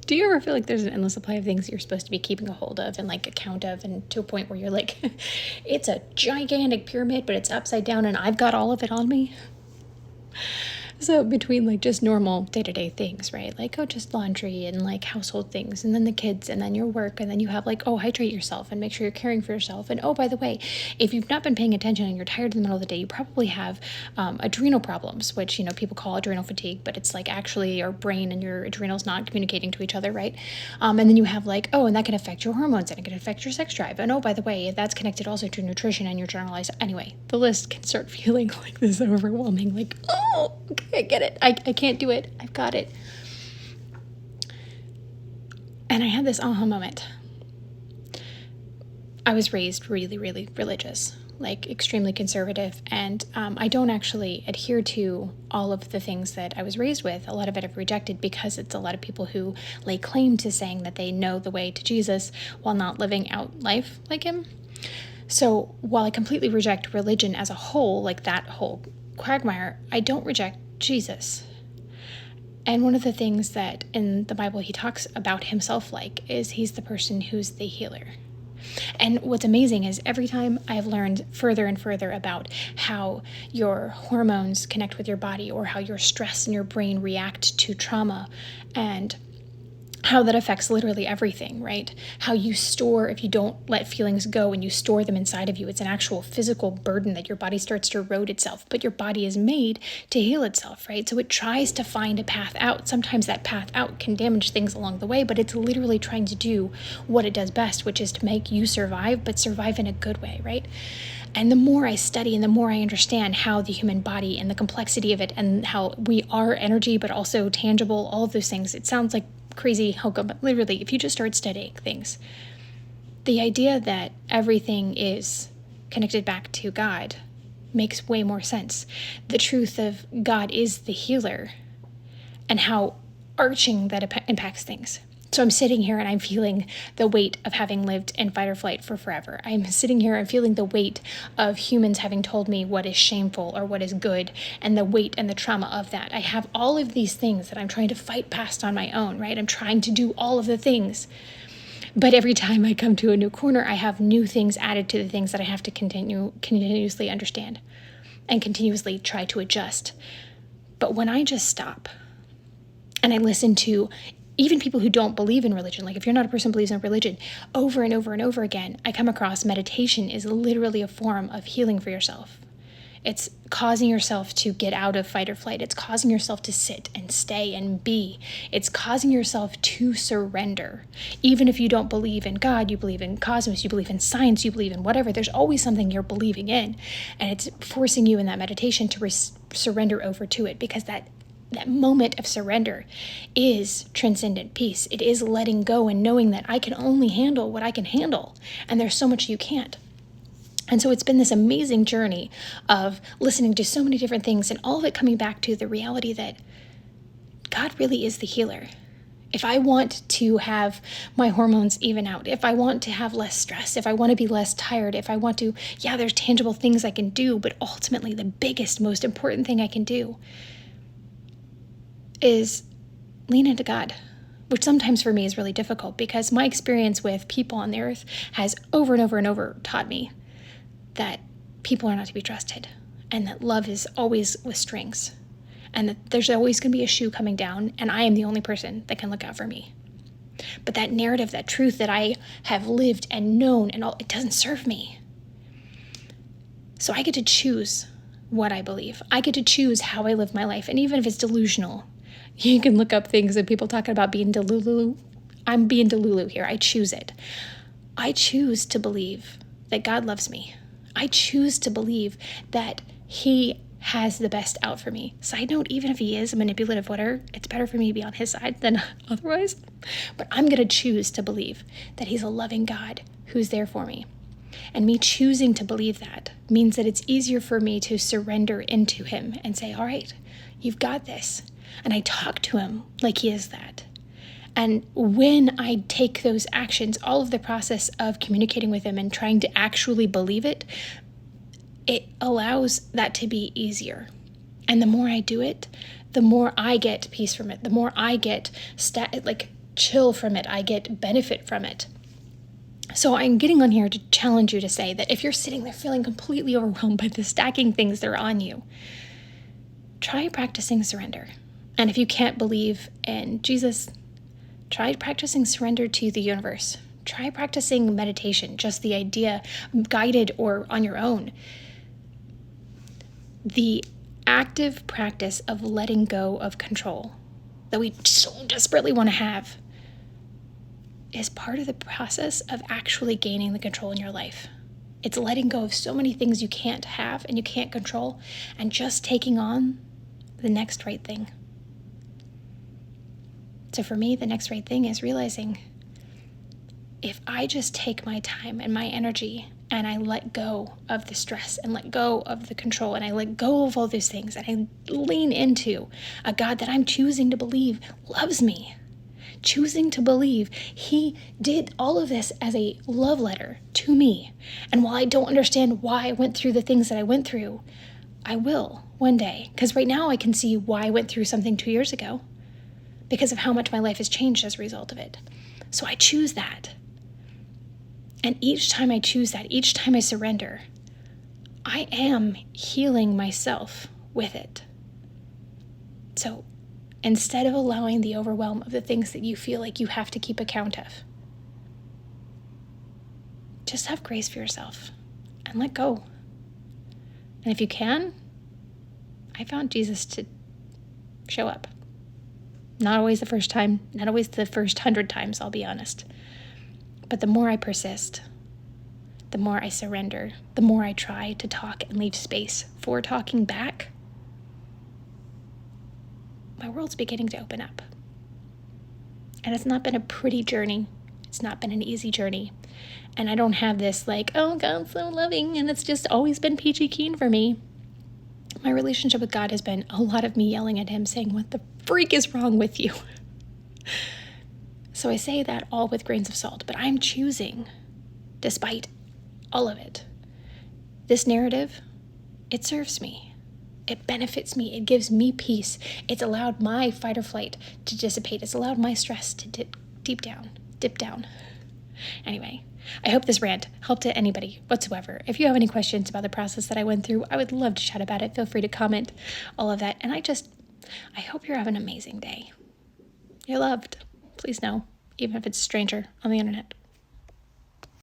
Do you ever feel like there's an endless supply of things you're supposed to be keeping a hold of and like account of, and to a point where you're like, it's a gigantic pyramid, but it's upside down and I've got all of it on me? So between like just normal day-to-day things, right? Like, oh, just laundry and like household things, and then the kids, and then your work, and then you have like, oh, hydrate yourself and make sure you're caring for yourself. And oh, by the way, if you've not been paying attention and you're tired in the middle of the day, you probably have adrenal problems, which, you know, people call adrenal fatigue, but it's like actually your brain and your adrenals not communicating to each other, right? And then you have like, oh, and that can affect your hormones and it can affect your sex drive. And oh, by the way, that's connected also to nutrition and your generalized. Anyway, the list can start feeling like this overwhelming, like, oh, okay, I get it. I can't do it. I've got it. And I had this aha moment. I was raised really, really religious, like extremely conservative. And I don't actually adhere to all of the things that I was raised with. A lot of it I've rejected because it's a lot of people who lay claim to saying that they know the way to Jesus while not living out life like him. So while I completely reject religion as a whole, like that whole quagmire, I don't reject Jesus. And one of the things that in the Bible he talks about himself like is he's the person who's the healer. And what's amazing is every time I've learned further and further about how your hormones connect with your body, or how your stress and your brain react to trauma, and how that affects literally everything, right? How you store, if you don't let feelings go and you store them inside of you, it's an actual physical burden that your body starts to erode itself, but your body is made to heal itself, right? So it tries to find a path out. Sometimes that path out can damage things along the way, but it's literally trying to do what it does best, which is to make you survive, but survive in a good way, right? And the more I study and the more I understand how the human body and the complexity of it, and how we are energy, but also tangible, all of those things, it sounds like crazy how come, but literally, if you just start studying things, the idea that everything is connected back to God makes way more sense. The truth of God is the healer, and how arching that impacts things. So I'm sitting here and I'm feeling the weight of having lived in fight or flight for forever. I'm sitting here and feeling the weight of humans having told me what is shameful or what is good, and the weight and the trauma of that. I have all of these things that I'm trying to fight past on my own, right? I'm trying to do all of the things. But every time I come to a new corner, I have new things added to the things that I have to continuously understand and continuously try to adjust. But when I just stop and I listen to even people who don't believe in religion, like if you're not a person who believes in religion, over and over and over again, I come across meditation is literally a form of healing for yourself. It's causing yourself to get out of fight or flight. It's causing yourself to sit and stay and be. It's causing yourself to surrender. Even if you don't believe in God, you believe in cosmos, you believe in science, you believe in whatever, there's always something you're believing in. And it's forcing you in that meditation to surrender over to it, because that moment of surrender is transcendent peace. It is letting go and knowing that I can only handle what I can handle, and there's so much you can't. And so it's been this amazing journey of listening to so many different things, and all of it coming back to the reality that God really is the healer. If I want to have my hormones even out, if I want to have less stress, if I want to be less tired, if I want to, there's tangible things I can do, but ultimately the biggest, most important thing I can do is lean into God, which sometimes for me is really difficult, because my experience with people on the earth has over and over and over taught me that people are not to be trusted, and that love is always with strings, and that there's always going to be a shoe coming down, and I am the only person that can look out for me. But that narrative, that truth that I have lived and known and all, it doesn't serve me. So I get to choose what I believe. I get to choose how I live my life, and even if it's delusional, you can look up things that people talking about being delulu. I'm being delulu here. I choose it. I choose to believe that God loves me. I choose to believe that he has the best out for me. Side note, even if he is a manipulative whatever, it's better for me to be on his side than otherwise. But I'm going to choose to believe that he's a loving God who's there for me. And me choosing to believe that means that it's easier for me to surrender into him and say, all right, you've got this. And I talk to him like he is that. And when I take those actions, all of the process of communicating with him and trying to actually believe it, it allows that to be easier. And the more I do it, the more I get peace from it. The more I get chill from it. I get benefit from it. So I'm getting on here to challenge you to say that if you're sitting there feeling completely overwhelmed by the stacking things that are on you, try practicing surrender. And if you can't believe in Jesus, try practicing surrender to the universe. Try practicing meditation, just the idea, guided or on your own. The active practice of letting go of control that we so desperately want to have is part of the process of actually gaining the control in your life. It's letting go of so many things you can't have and you can't control, and just taking on the next right thing. So for me, the next right thing is realizing if I just take my time and my energy and I let go of the stress and let go of the control and I let go of all those things and I lean into a God that I'm choosing to believe loves me, choosing to believe he did all of this as a love letter to me. And while I don't understand why I went through the things that I went through, I will one day. Because right now I can see why I went through something 2 years ago because of how much my life has changed as a result of it. So I choose that. And each time I choose that, each time I surrender, I am healing myself with it. So instead of allowing the overwhelm of the things that you feel like you have to keep account of, just have grace for yourself and let go. And if you can, I found Jesus to show up. Not always the first time, not always the first 100 times, I'll be honest. But the more I persist, the more I surrender, the more I try to talk and leave space for talking back, my world's beginning to open up. And it's not been a pretty journey. It's not been an easy journey. And I don't have this like, oh, God's so loving and it's just always been peachy keen for me. My relationship with God has been a lot of me yelling at him saying, what the freak is wrong with you? So I say that all with grains of salt, but I'm choosing, despite all of it, this narrative, it serves me. It benefits me. It gives me peace. It's allowed my fight or flight to dissipate. It's allowed my stress to dip down. Anyway, I hope this rant helped to anybody whatsoever. If you have any questions about the process that I went through, I would love to chat about it. Feel free to comment, all of that. And I hope you're having an amazing day. You're loved. Please know, even if it's a stranger on the internet.